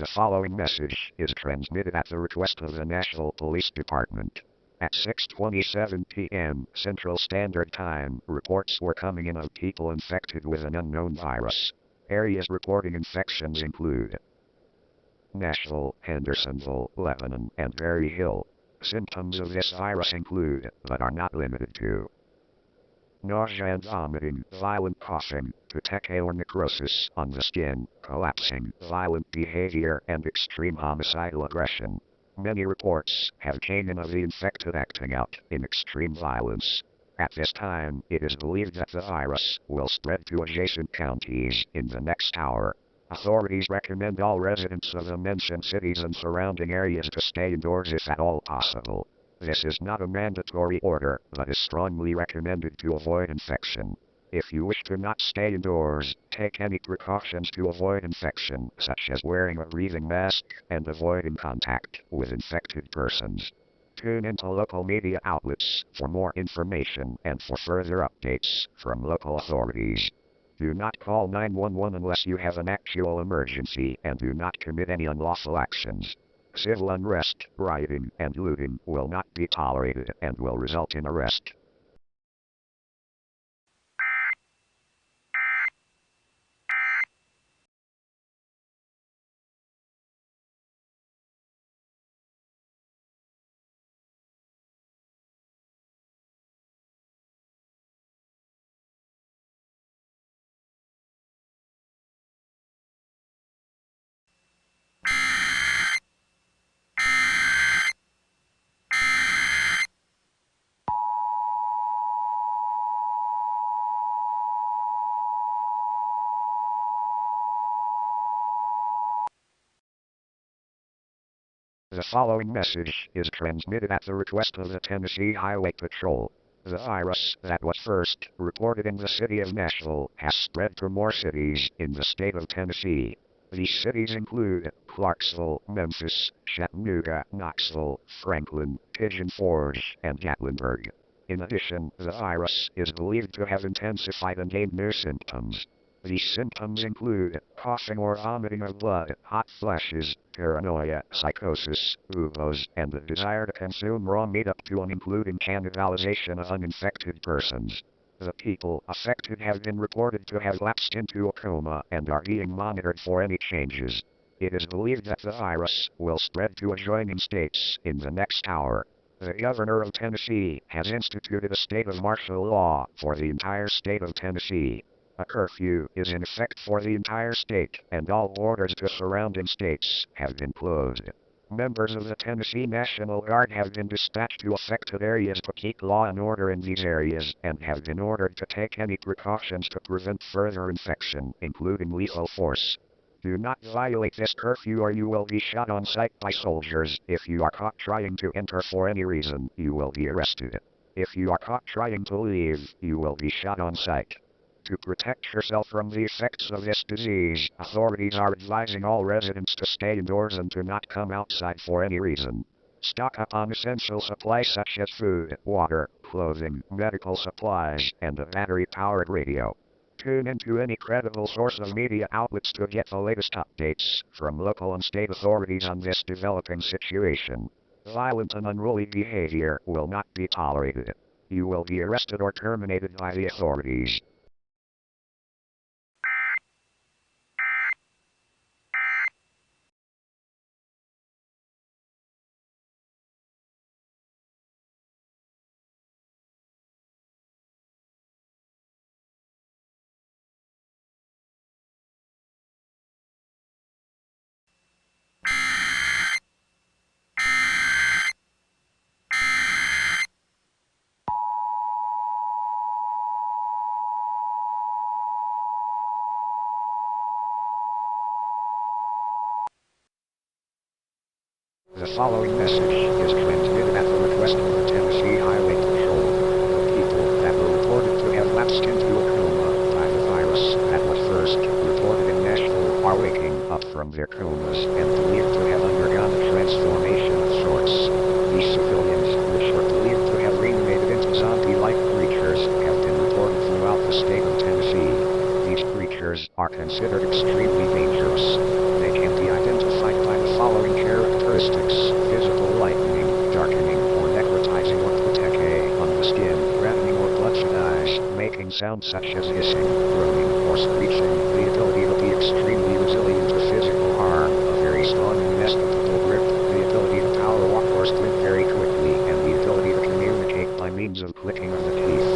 The following message is transmitted at the request of the National Police Department. At 6:27 p.m. Central Standard Time, reports were coming in of people infected with an unknown virus. Areas reporting infections include Nashville, Hendersonville, Lebanon, and Berry Hill. Symptoms of this virus include, but are not limited to, nausea and vomiting, violent coughing, petechial or necrosis on the skin, collapsing, violent behavior, and extreme homicidal aggression. Many reports have came in of the infected acting out in extreme violence. At this time, it is believed that the virus will spread to adjacent counties in the next hour. Authorities recommend all residents of the mentioned cities and surrounding areas to stay indoors if at all possible. This is not a mandatory order, but is strongly recommended to avoid infection. If you wish to not stay indoors, take any precautions to avoid infection, such as wearing a breathing mask and avoiding contact with infected persons. Tune into local media outlets for more information and for further updates from local authorities. Do not call 911 unless you have an actual emergency, and do not commit any unlawful actions. Civil unrest, rioting, and looting will not be tolerated and will result in arrest. The following message is transmitted at the request of the Tennessee Highway Patrol. The virus that was first reported in the city of Nashville has spread to more cities in the state of Tennessee. These cities include Clarksville, Memphis, Chattanooga, Knoxville, Franklin, Pigeon Forge, and Gatlinburg. In addition, the virus is believed to have intensified and gained new symptoms. These symptoms include coughing or vomiting of blood, hot flashes, paranoia, psychosis, buboes, and the desire to consume raw meat up to and including cannibalization of uninfected persons. The people affected have been reported to have lapsed into a coma and are being monitored for any changes. It is believed that the virus will spread to adjoining states in the next hour. The governor of Tennessee has instituted a state of martial law for the entire state of Tennessee. A curfew is in effect for the entire state, and all borders to surrounding states have been closed. Members of the Tennessee National Guard have been dispatched to affected areas to keep law and order in these areas, and have been ordered to take any precautions to prevent further infection, including lethal force. Do not violate this curfew or you will be shot on sight by soldiers. If you are caught trying to enter for any reason, you will be arrested. If you are caught trying to leave, you will be shot on sight. To protect yourself from the effects of this disease, authorities are advising all residents to stay indoors and to not come outside for any reason. Stock up on essential supplies such as food, water, clothing, medical supplies, and a battery-powered radio. Tune into any credible source of media outlets to get the latest updates from local and state authorities on this developing situation. Violent and unruly behavior will not be tolerated. You will be arrested or terminated by the authorities. The following message is transmitted at the request of the Tennessee Highway Patrol. The people that were reported to have lapsed into a coma by the virus that was first reported in Nashville are waking up from their comas and believed to have undergone a transformation of sorts. These civilians, which were believed to have reanimated into zombie-like creatures, have been reported throughout the state of Tennessee. These creatures are considered extremely dangerous. They can be identified sounds such as hissing, groaning, or screeching, the ability to be extremely resilient to physical harm, a very strong and inescapable grip, the ability to power walk or sprint very quickly, and the ability to communicate by means of clicking of the teeth.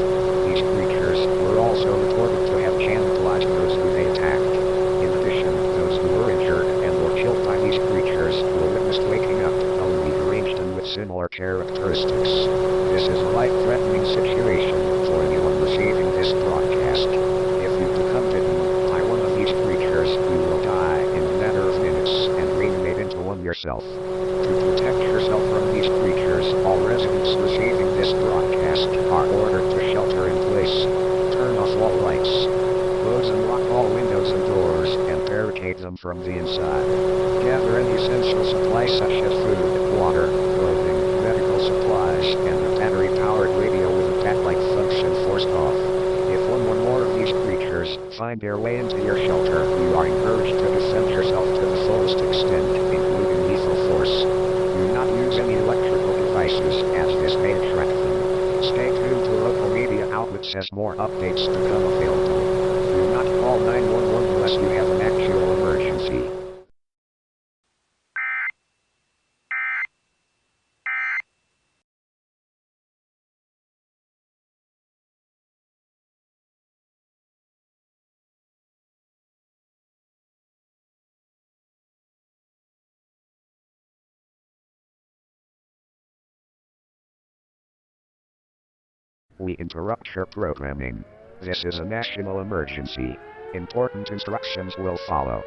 These creatures were also reported to have cannibalized those who they attacked. In addition, those who were injured and were killed by these creatures were witnessed waking up, only deranged and with similar characteristics. This is a life-threatening situation for anyone receiving this broadcast. If you become bitten by one of these creatures, you will die in a matter of minutes and reanimate into one yourself. To protect yourself from these creatures, all residents receiving this broadcast are ordered to shelter in place. Turn off all lights. Close and lock all windows and doors, and barricade them from the inside. Gather any essential supplies such as food, water, clothing, medical supplies, and a battery-powered radio with a bat-like function forced off. If one or more of these creatures find their way into your shelter, you are encouraged to defend yourself to the fullest extent, including lethal force. Do not use any electrical devices, as this may attract them. Stay tuned to local media outlets as more updates become available. Do not call 911 unless you have an actual emergency. We interrupt your programming. This is a national emergency. Important instructions will follow.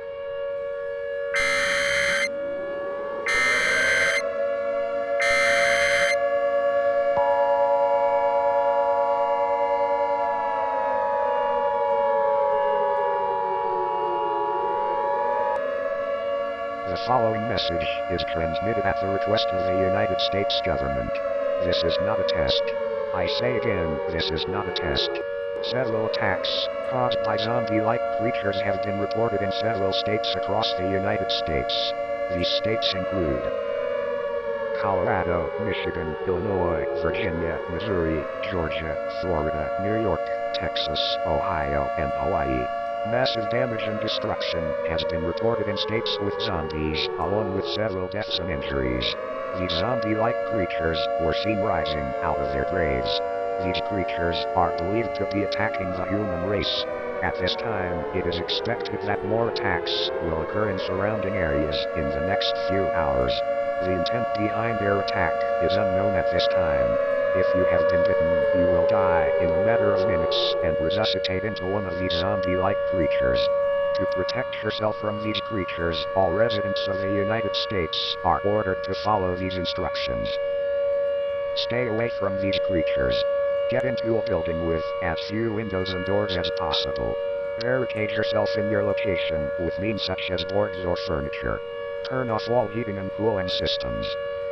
The following message is transmitted at the request of the United States government. This is not a test. I say again, this is not a test. Several attacks caused by zombie-like creatures have been reported in several states across the United States. These states include Colorado, Michigan, Illinois, Virginia, Missouri, Georgia, Florida, New York, Texas, Ohio, and Hawaii. Massive damage and destruction has been reported in states with zombies, along with several deaths and injuries. These zombie-like creatures were seen rising out of their graves. These creatures are believed to be attacking the human race. At this time, it is expected that more attacks will occur in surrounding areas in the next few hours. The intent behind their attack is unknown at this time. If you have been bitten, you will die in a matter of minutes and resuscitate into one of these zombie-like creatures. To protect yourself from these creatures, all residents of the United States are ordered to follow these instructions. Stay away from these creatures. Get into a building with as few windows and doors as possible. Barricade yourself in your location with means such as boards or furniture. Turn off all heating and cooling systems.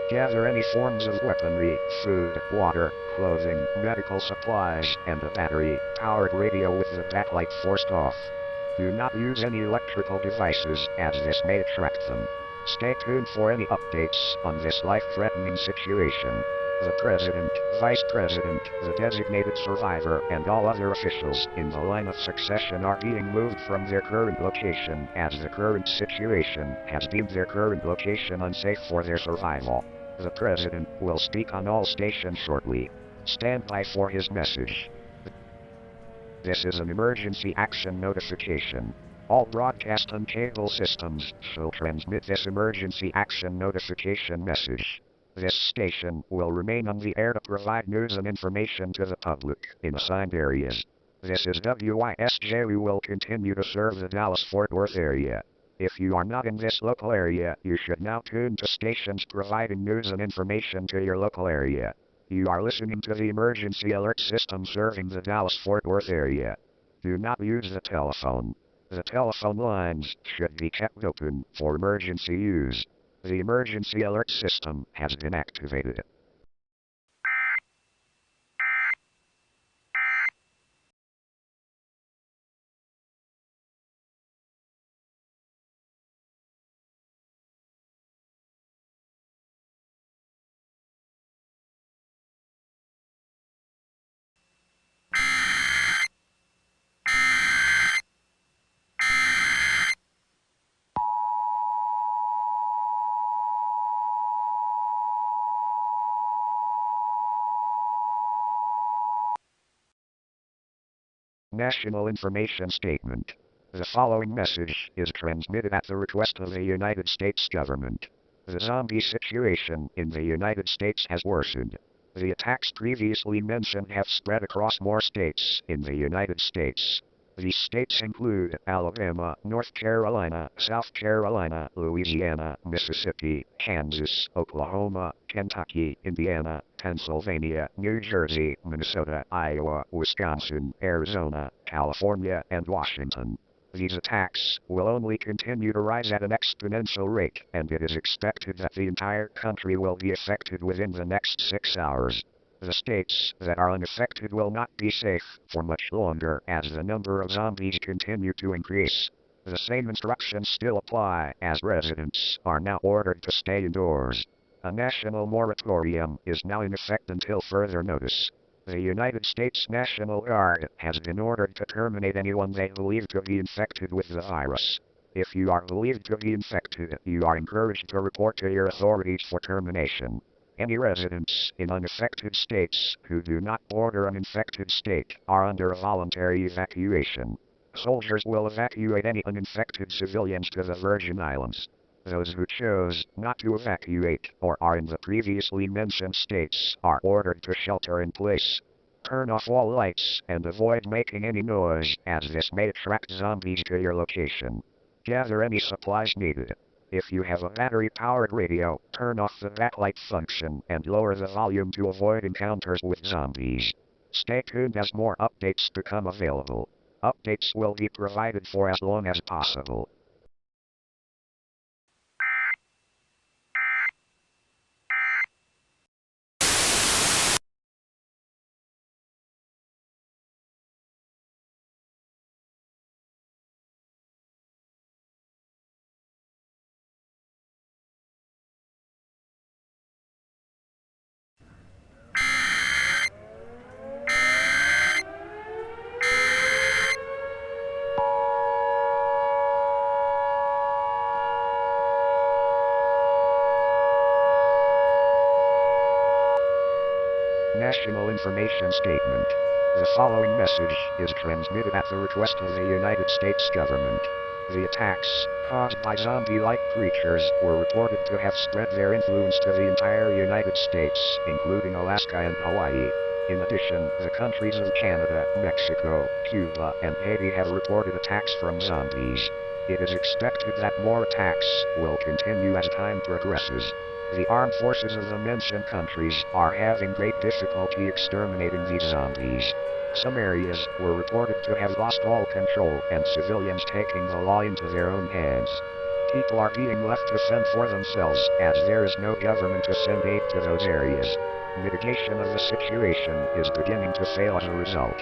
Gather any forms of weaponry, food, water, clothing, medical supplies, and a battery-powered radio with the backlight forced off. Do not use any electrical devices, as this may attract them. Stay tuned for any updates on this life-threatening situation. The President, Vice President, the designated survivor, and all other officials in the line of succession are being moved from their current location as the current situation has deemed their current location unsafe for their survival. The President will speak on all stations shortly. Stand by for his message. This is an emergency action notification. All broadcast and cable systems shall transmit this emergency action notification message. This station will remain on the air to provide news and information to the public in assigned areas. This is WISJ. We will continue to serve the Dallas-Fort Worth area. If you are not in this local area, you should now tune to stations providing news and information to your local area. You are listening to the emergency alert system serving the Dallas-Fort Worth area. Do not use the telephone. The telephone lines should be kept open for emergency use. The emergency alert system has been activated. National Information Statement. The following message is transmitted at the request of the United States government. The zombie situation in the United States has worsened. The attacks previously mentioned have spread across more states in the United States. These states include Alabama, North Carolina, South Carolina, Louisiana, Mississippi, Kansas, Oklahoma, Kentucky, Indiana, Pennsylvania, New Jersey, Minnesota, Iowa, Wisconsin, Arizona, California, and Washington. These attacks will only continue to rise at an exponential rate, and it is expected that the entire country will be affected within the next 6 hours. The states that are unaffected will not be safe for much longer as the number of zombies continue to increase. The same instructions still apply, as residents are now ordered to stay indoors. A national moratorium is now in effect until further notice. The United States National Guard has been ordered to terminate anyone they believe to be infected with the virus. If you are believed to be infected, you are encouraged to report to your authorities for termination. Any residents in unaffected states who do not border an infected state are under a voluntary evacuation. Soldiers will evacuate any uninfected civilians to the Virgin Islands. Those who chose not to evacuate or are in the previously mentioned states are ordered to shelter in place. Turn off all lights and avoid making any noise, as this may attract zombies to your location. Gather any supplies needed. If you have a battery-powered radio, turn off the backlight function and lower the volume to avoid encounters with zombies. Stay tuned as more updates become available. Updates will be provided for as long as possible. National Information Statement. The following message is transmitted at the request of the United States government. The attacks, caused by zombie-like creatures, were reported to have spread their influence to the entire United States, including Alaska and Hawaii. In addition, the countries of Canada, Mexico, Cuba, and Haiti have reported attacks from zombies. It is expected that more attacks will continue as time progresses. The armed forces of the mentioned countries are having great difficulty exterminating these zombies. Some areas were reported to have lost all control and civilians taking the law into their own hands. People are being left to fend for themselves as there is no government to send aid to those areas. Mitigation of the situation is beginning to fail as a result.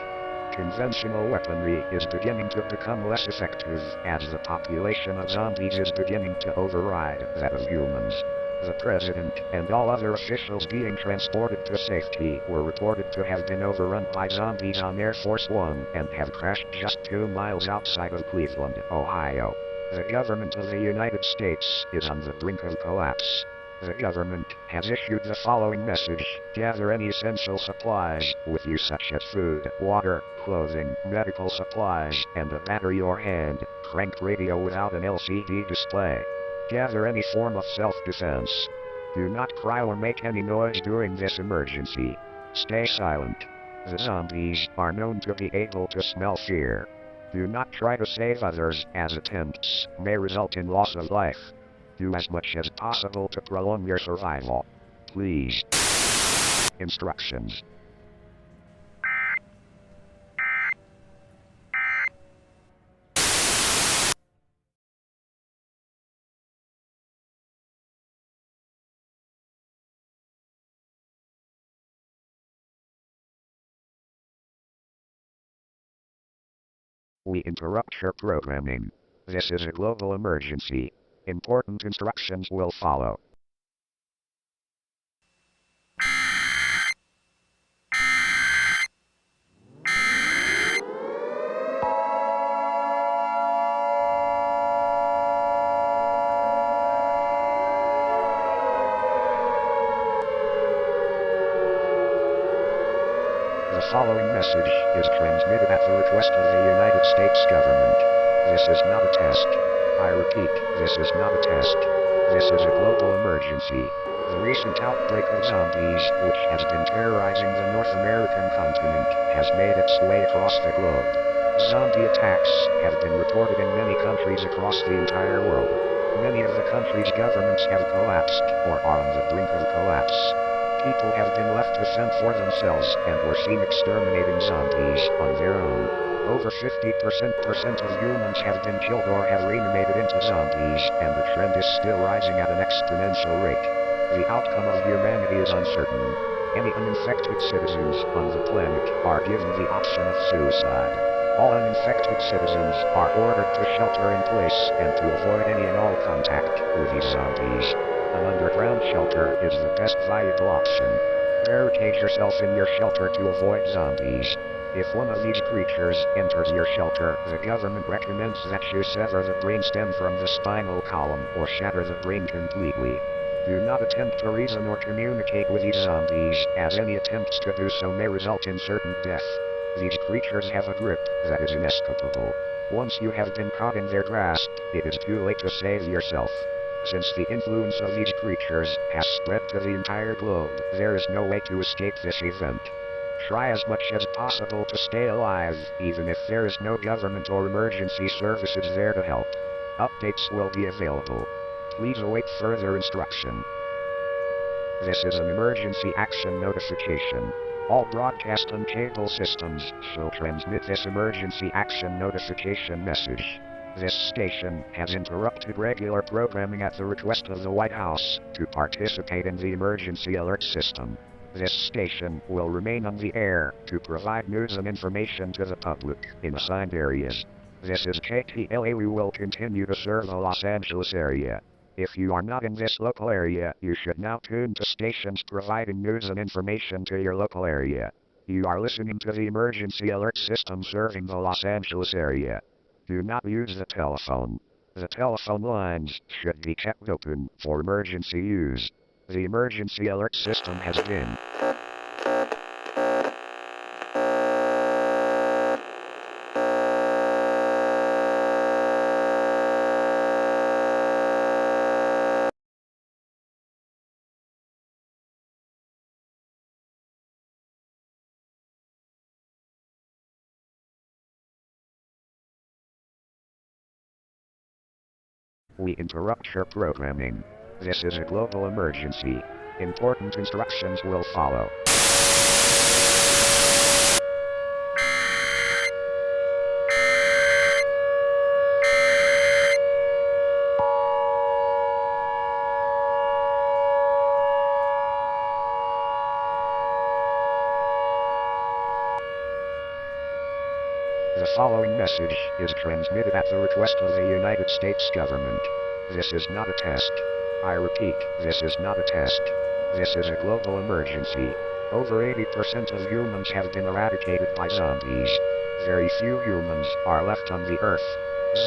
Conventional weaponry is beginning to become less effective as the population of zombies is beginning to override that of humans. The president and all other officials being transported to safety were reported to have been overrun by zombies on Air Force One and have crashed just 2 miles outside of Cleveland, Ohio. The government of the United States is on the brink of collapse. The government has issued the following message: gather any essential supplies with you, such as food, water, clothing, medical supplies, and a battery or hand-cranked radio without an LCD display. Gather any form of self-defense. Do not cry or make any noise during this emergency. Stay silent. The zombies are known to be able to smell fear. Do not try to save others, as attempts may result in loss of life. Do as much as possible to prolong your survival. Please. Instructions. We interrupt your programming. This is a global emergency. Important instructions will follow. The following message is transmitted at the request of the United States government. This is not a test. I repeat, this is not a test. This is a global emergency. The recent outbreak of zombies, which has been terrorizing the North American continent, has made its way across the globe. Zombie attacks have been reported in many countries across the entire world. Many of the countries' governments have collapsed, or are on the brink of collapse. People have been left to fend for themselves and were seen exterminating zombies on their own. Over 50% of humans have been killed or have reanimated into zombies, and the trend is still rising at an exponential rate. The outcome of humanity is uncertain. Any uninfected citizens on the planet are given the option of suicide. All uninfected citizens are ordered to shelter in place and to avoid any and all contact with these zombies. An underground shelter is the best viable option. Barricade yourself in your shelter to avoid zombies. If one of these creatures enters your shelter, the government recommends that you sever the brainstem from the spinal column or shatter the brain completely. Do not attempt to reason or communicate with these zombies, as any attempts to do so may result in certain death. These creatures have a grip that is inescapable. Once you have been caught in their grasp, it is too late to save yourself. Since the influence of these creatures has spread to the entire globe, there is no way to escape this event. Try as much as possible to stay alive, even if there is no government or emergency services there to help. Updates will be available. Please await further instruction. This is an emergency action notification. All broadcast and cable systems shall transmit this emergency action notification message. This station has interrupted regular programming at the request of the White House to participate in the emergency alert system. This station will remain on the air to provide news and information to the public in assigned areas. This is KTLA. We will continue to serve the Los Angeles area. If you are not in this local area, you should now tune to stations providing news and information to your local area. You are listening to the emergency alert system serving the Los Angeles area. Do not use the telephone. The telephone lines should be kept open for emergency use. The emergency alert system has been We interrupt your programming. This is a global emergency. Important instructions will follow. The following message is transmitted at the request of the United States government. This is not a test. I repeat, this is not a test. This is a global emergency. Over 80% of humans have been eradicated by zombies. Very few humans are left on the Earth.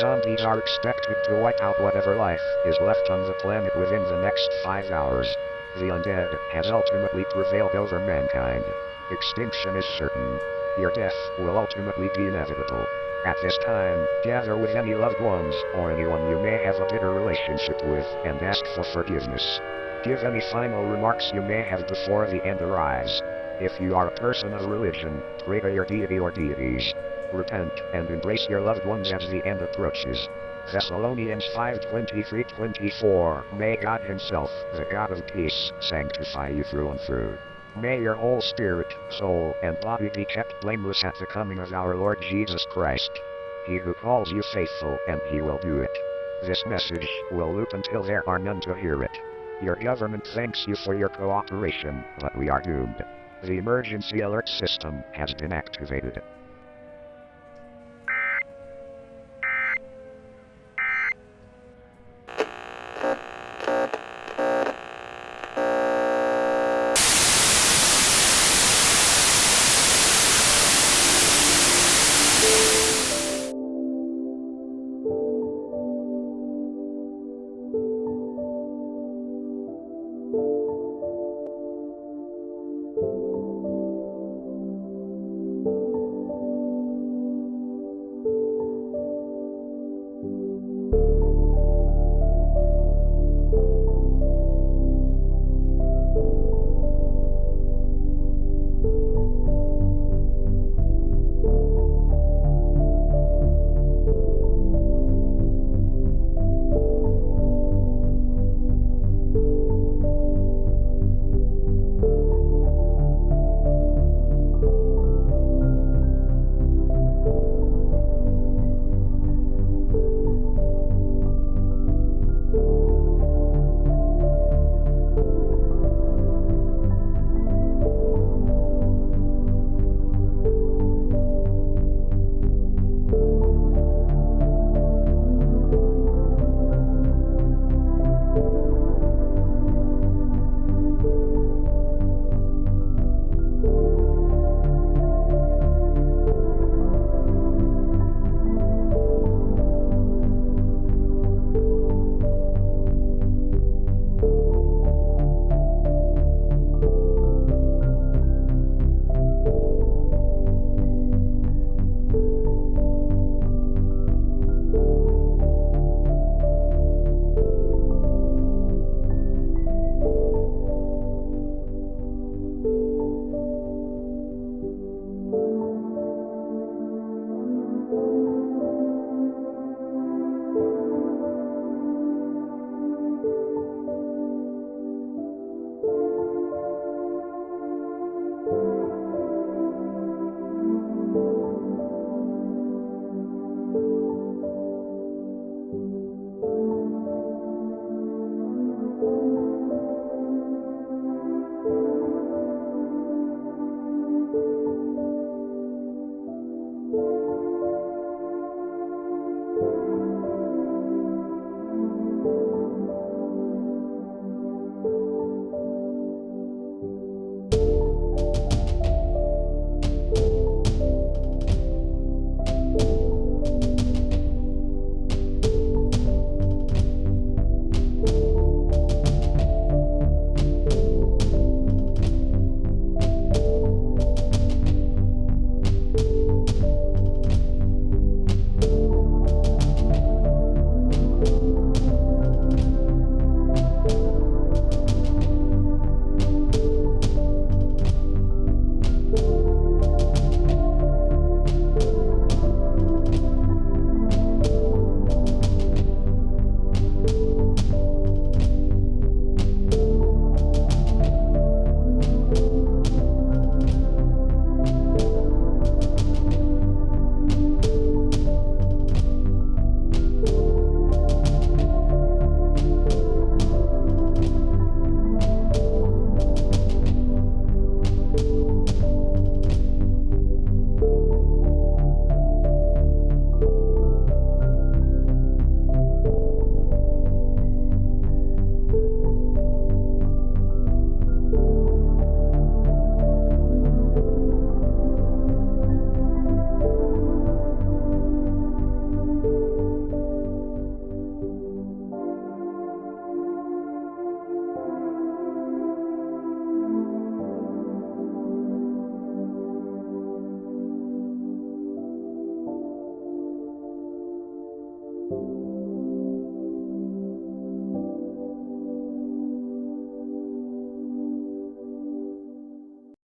Zombies are expected to wipe out whatever life is left on the planet within the next 5 hours. The undead has ultimately prevailed over mankind. Extinction is certain. Your death will ultimately be inevitable. At this time, gather with any loved ones or anyone you may have a bitter relationship with and ask for forgiveness. Give any final remarks you may have before the end arrives. If you are a person of religion, pray to your deity or deities. Repent and embrace your loved ones as the end approaches. Thessalonians 5:23-24. May God Himself, the God of peace, sanctify you through and through. May your whole spirit, soul, and body be kept blameless at the coming of our Lord Jesus Christ. He who calls you faithful, and He will do it. This message will loop until there are none to hear it. Your government thanks you for your cooperation, but we are doomed. The emergency alert system has been activated.